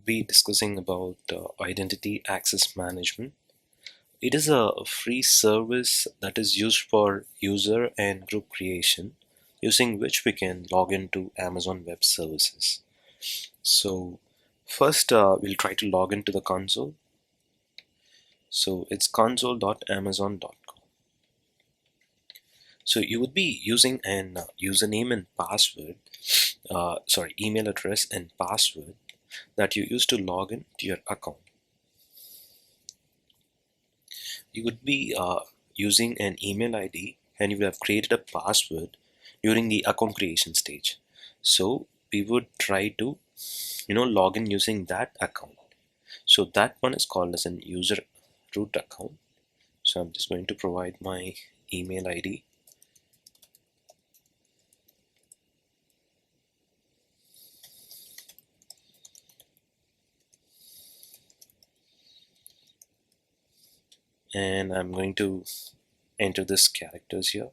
be discussing about identity access management. It is a free service that is used for user and group creation, using which we can log into Amazon Web Services. So first we'll try to log into the console. So it's console.amazon.com. So you would be using an username and password, email address and password that you use to log in to your account. You would be using an email ID and you would have created a password during the account creation stage. So we would try to log in using that account. So that one is called as an user root account. So I'm just going to provide my email ID. And I'm going to enter this characters here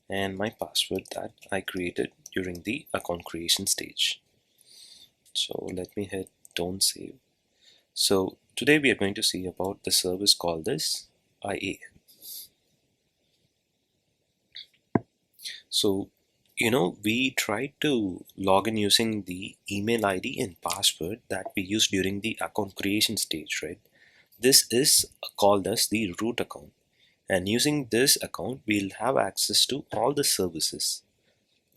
and my password that I created during the account creation stage. So let me hit don't save. So today we are going to see about the service called as IAM. So we tried to log in using the email ID and password that we used during the account creation stage, right? This is called as the root account, and using this account we'll have access to all the services,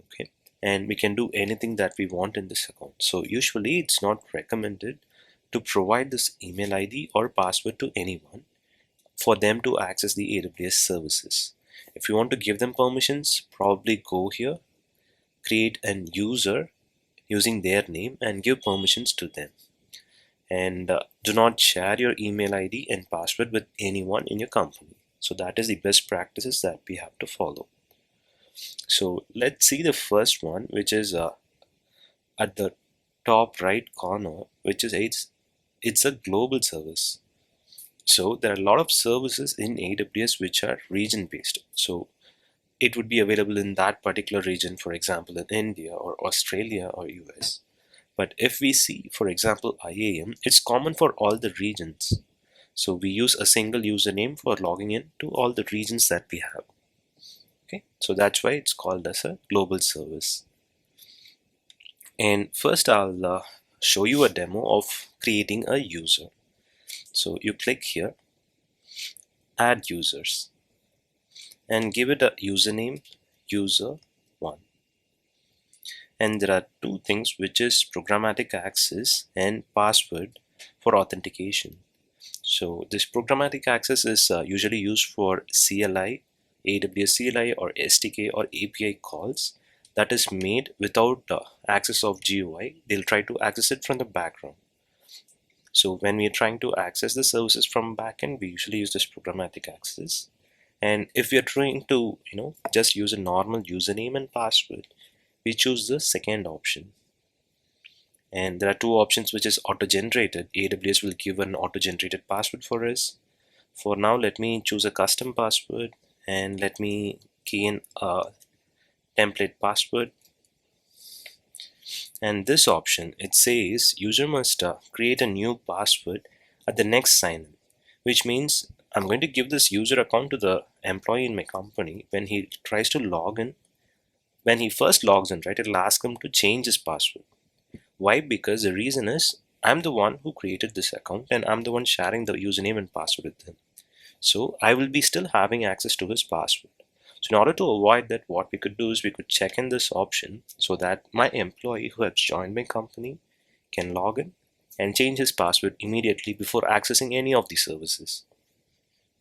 okay? And we can do anything that we want in this account. So usually it's not recommended to provide this email ID or password to anyone for them to access the AWS services. If you want to give them permissions, probably go here, create an user using their name and give permissions to them. And do not share your email ID and password with anyone in your company. So that is the best practices that we have to follow. So let's see the first one, which is at the top right corner, which is it's a global service. So there are a lot of services in AWS which are region based. So it would be available in that particular region, for example, in India or Australia or US. But if we see, for example, IAM, it's common for all the regions. So we use a single username for logging in to all the regions that we have. Okay, so that's why it's called as a global service. And first I'll show you a demo of creating a user. So you click here, add users, and give it a username user1. And there are two things, which is programmatic access and password for authentication. So this programmatic access is usually used for CLI, AWS CLI or SDK or API calls that is made without access of GUI. They'll try to access it from the background. So when we are trying to access the services from backend, we usually use this programmatic access. And if we are trying to just use a normal username and password, we choose the second option. And there are two options, which is auto-generated. AWS will give an auto-generated password for us. For now, let me choose a custom password and let me key in a template password. And this option, it says user must create a new password at the next sign-in, which means I'm going to give this user account to the employee in my company. When he tries to log in, when he first logs in, right, it'll ask him to change his password. Why? Because the reason is I'm the one who created this account and I'm the one sharing the username and password with him. So I will be still having access to his password. So in order to avoid that, what we could do is we could check in this option so that my employee who has joined my company can log in and change his password immediately before accessing any of the services,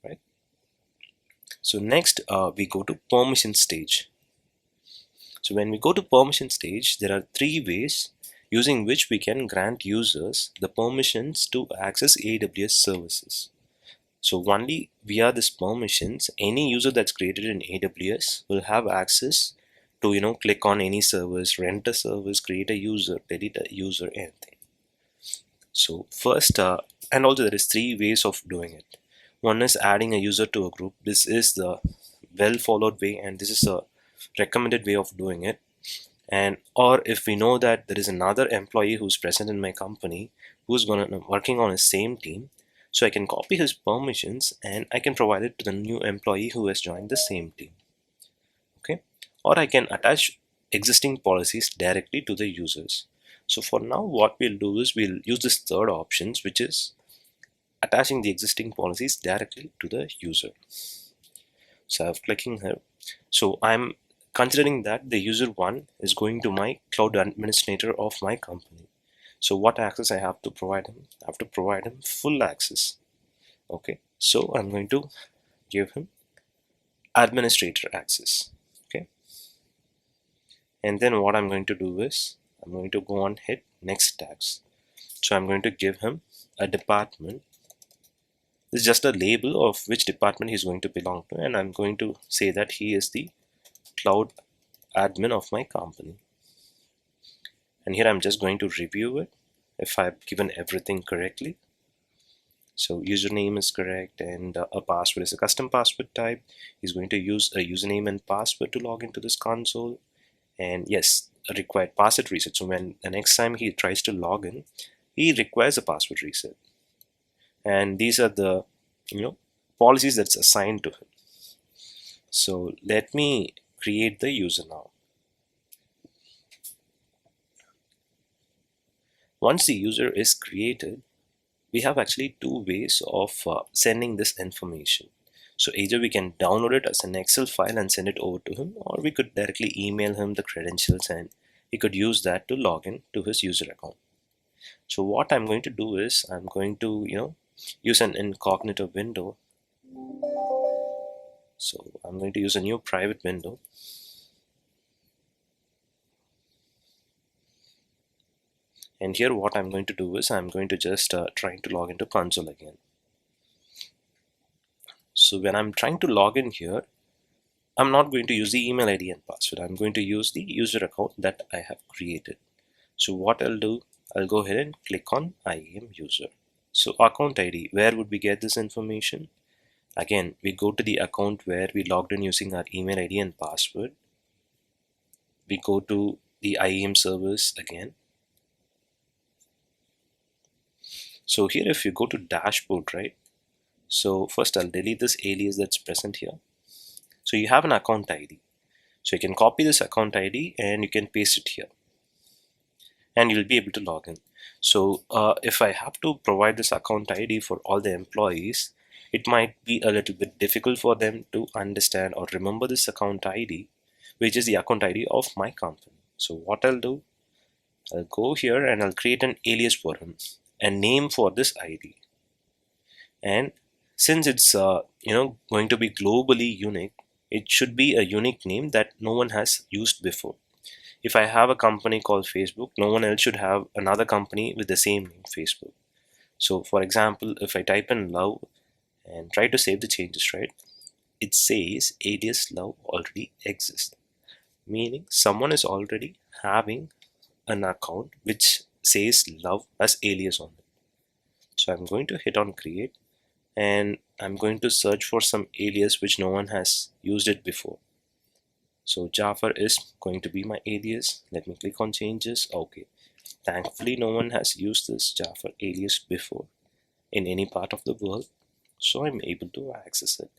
right? So next we go to permission stage. So when we go to permission stage, there are three ways using which we can grant users the permissions to access AWS services. So only via this permissions, any user that's created in AWS will have access to click on any service, rent a service, create a user, delete a user, anything. So first, and also there is three ways of doing it. One is adding a user to a group. This is the well followed way and this is a recommended way of doing it. And or if we know that there is another employee who's present in my company who's gonna working on the same team, so I can copy his permissions and I can provide it to the new employee who has joined the same team. Okay, or I can attach existing policies directly to the users. So for now, what we'll do is we'll use this third options, which is attaching the existing policies directly to the user. So I'm clicking here. So I'm considering that the user one is going to my cloud administrator of my company. So what access I have to provide him? I have to provide him full access. Okay, so I'm going to give him administrator access. Okay, and then what I'm going to do is I'm going to go on hit next tags. So I'm going to give him a department. This is just a label of which department he's going to belong to, and I'm going to say that he is the cloud admin of my company. And here I'm just going to review it if I've given everything correctly. So username is correct, and a password is a custom password type. He's going to use a username and password to log into this console. And yes, a required password reset. So when the next time he tries to log in, he requires a password reset. And these are the policies that's assigned to him. So let me create the user now. Once the user is created, we have actually two ways of sending this information. So either we can download it as an Excel file and send it over to him, or we could directly email him the credentials and he could use that to log in to his user account. So what I'm going to do is I'm going to use an incognito window. So I'm going to use a new private window. And here what I'm going to do is I'm going to just trying to log into console again. So when I'm trying to log in here, I'm not going to use the email ID and password. I'm going to use the user account that I have created. So what I'll do, I'll go ahead and click on IAM user. So account ID, where would we get this information? Again, we go to the account where we logged in using our email ID and password. We go to the IAM service again. So here if you go to dashboard, right? So first I'll delete this alias that's present here. So you have an account ID. So you can copy this account ID and you can paste it here. And you'll be able to log in. So if I have to provide this account ID for all the employees, it might be a little bit difficult for them to understand or remember this account ID, which is the account ID of my company. So what I'll do, I'll go here and I'll create an alias for him, a name for this ID. And since it's going to be globally unique, it should be a unique name that no one has used before. If I have a company called Facebook, no one else should have another company with the same name, Facebook. So for example, if I type in love and try to save the changes, right, it says alias love already exists, meaning someone is already having an account which says love as alias on it. So I'm going to hit on create and I'm going to search for some alias which no one has used it before. So Jafar is going to be my alias. Let me click on changes. Okay, thankfully no one has used this Jafar alias before in any part of the world, so I'm able to access it.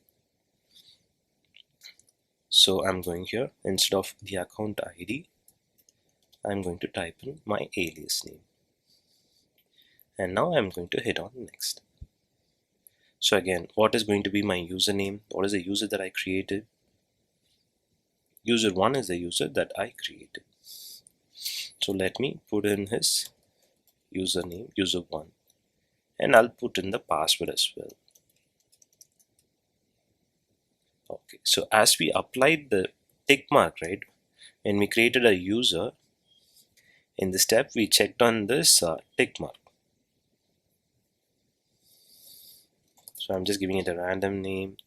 So I'm going here, instead of the account ID, I'm going to type in my alias name. And now I'm going to hit on next. So again, what is going to be my username? What is the user that I created? User 1 is the user that I created. So let me put in his username, user 1, and I'll put in the password as well. Okay, so as we applied the tick mark, right, when we created a user, in the step we checked on this tick mark. So I'm just giving it a random name,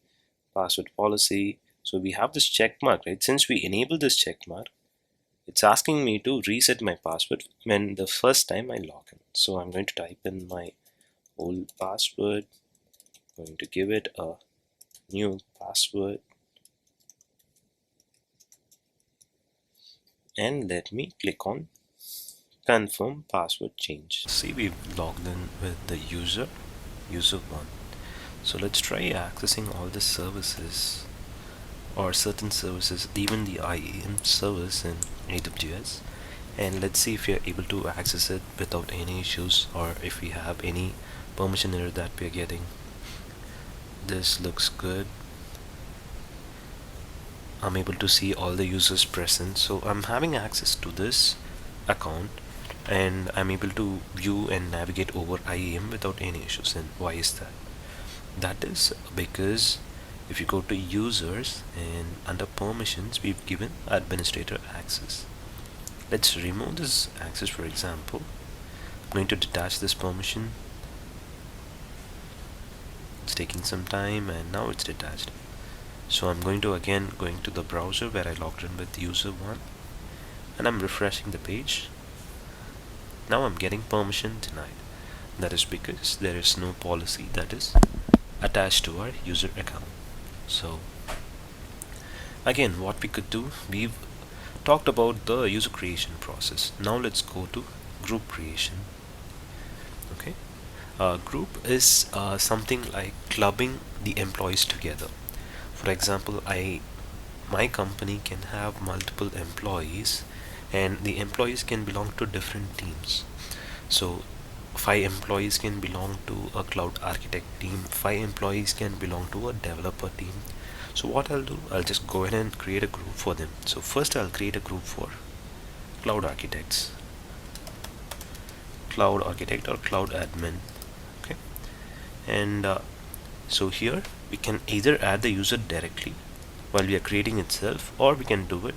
password policy. So we have this check mark, right? Since we enabled this check mark, it's asking me to reset my password when the first time I log in. So I'm going to type in my old password, I'm going to give it a new password. and let me click on confirm password change. See, we've logged in with the user1. So let's try accessing all the services or certain services, even the IAM service in AWS, and let's see if we are able to access it without any issues, or if we have any permission error that we are getting. This looks good. I'm able to see all the users present, so I'm having access to this account and I'm able to view and navigate over IAM without any issues. And why is that? That is because if you go to users and under permissions, we've given administrator access. Let's remove this access. For example, I'm going to detach this permission. It's taking some time and now it's detached. So I'm going to the browser where I logged in with user1, and I'm refreshing the page. Now I'm getting permission denied. That is because there is no policy that is attached to our user account. So again, what we could do, we've talked about the user creation process. Now let's go to group creation. Okay, group is something like clubbing the employees together. For example, my company can have multiple employees, and the employees can belong to different teams. So 5 employees can belong to a cloud architect team, 5 employees can belong to a developer team. So what I'll do, I'll just go ahead and create a group for them. So first I'll create a group for cloud architects, cloud architect or cloud admin. Okay, and so here we can either add the user directly while we are creating itself, or we can do it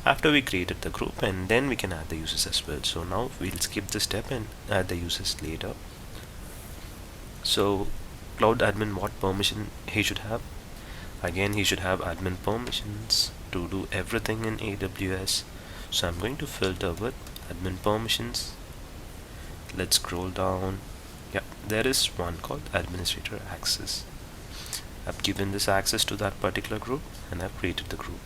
after we created the group and then we can add the users as well. So now we'll skip this step and add the users later. So cloud admin, what permission he should have? Again, he should have admin permissions to do everything in AWS. So I'm going to filter with admin permissions. Let's scroll down. Yeah, there is one called administrator access. I've given this access to that particular group and I've created the group.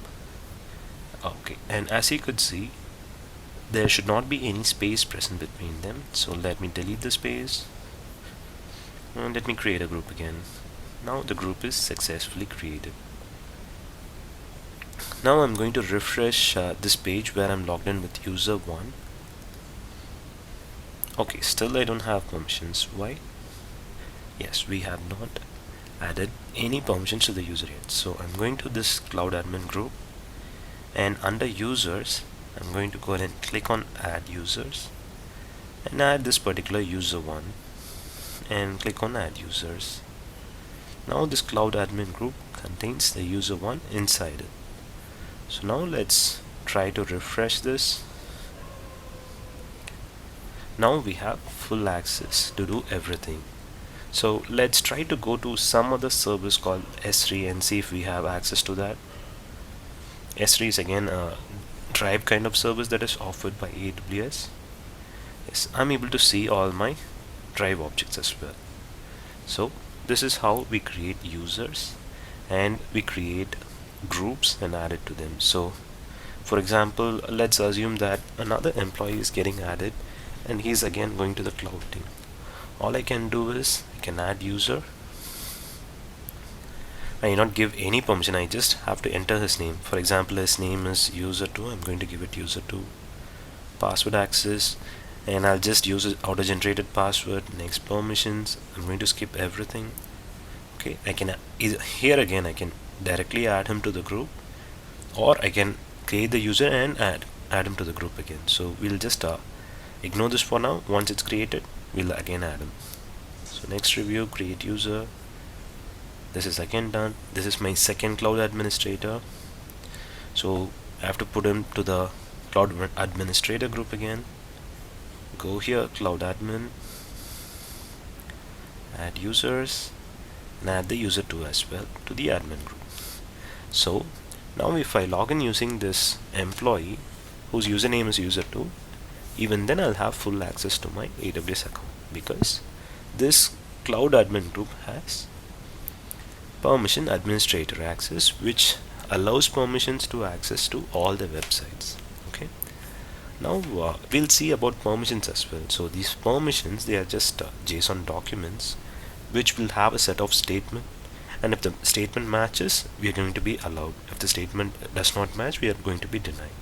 Okay, and as you could see, there should not be any space present between them. So let me delete the space and let me create a group again. Now the group is successfully created. Now I'm going to refresh this page where I'm logged in with user1. Okay, still I don't have permissions. Why? Yes, we have not added any permissions to the user yet. So I'm going to this cloud admin group, and under users I'm going to go ahead and click on add users and add this particular user1 and click on add users. Now this cloud admin group contains the user1 inside it. So now let's try to refresh this. Now we have full access to do everything. So let's try to go to some other service called S3 and see if we have access to that. S3 is again a drive kind of service that is offered by AWS. Yes, I'm able to see all my drive objects as well. So this is how we create users and we create groups and add it to them. So for example, let's assume that another employee is getting added and he's again going to the cloud team. All I can do is I can add user. I do not give any permission, I just have to enter his name. For example, his name is user2. I'm going to give it user2. Password access, and I'll just use auto generated password. Next permissions, I'm going to skip everything. Okay, I can here again I can directly add him to the group, or I can create the user and add him to the group again. So we'll just ignore this for now. Once it's created, we'll again add him. So next review, create user. This is again done. This is my second cloud administrator. So I have to put him to the cloud administrator group again. Go here, cloud admin, add users, and add the user 2 as well to the admin group. So now if I log in using this employee whose username is user 2, even then I'll have full access to my AWS account, because this cloud admin group has permission administrator access, which allows permissions to access to all the websites. Okay, Now we'll see about permissions as well. So these permissions, they are just JSON documents which will have a set of statement, and if the statement matches, we are going to be allowed. If the statement does not match, we are going to be denied.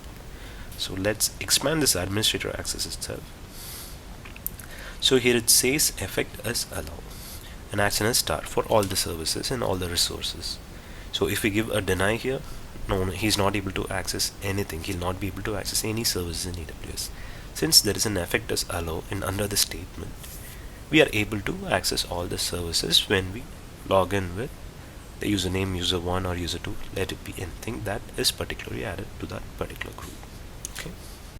So let's expand this administrator access itself. So here it says effect is allow, and action is start for all the services and all the resources. So if we give a deny here, no, he's not able to access anything. He'll not be able to access any services in AWS. Since there is an effect as allow and under the statement, we are able to access all the services when we log in with the username user1 or user2. Let it be anything that is particularly added to that particular group.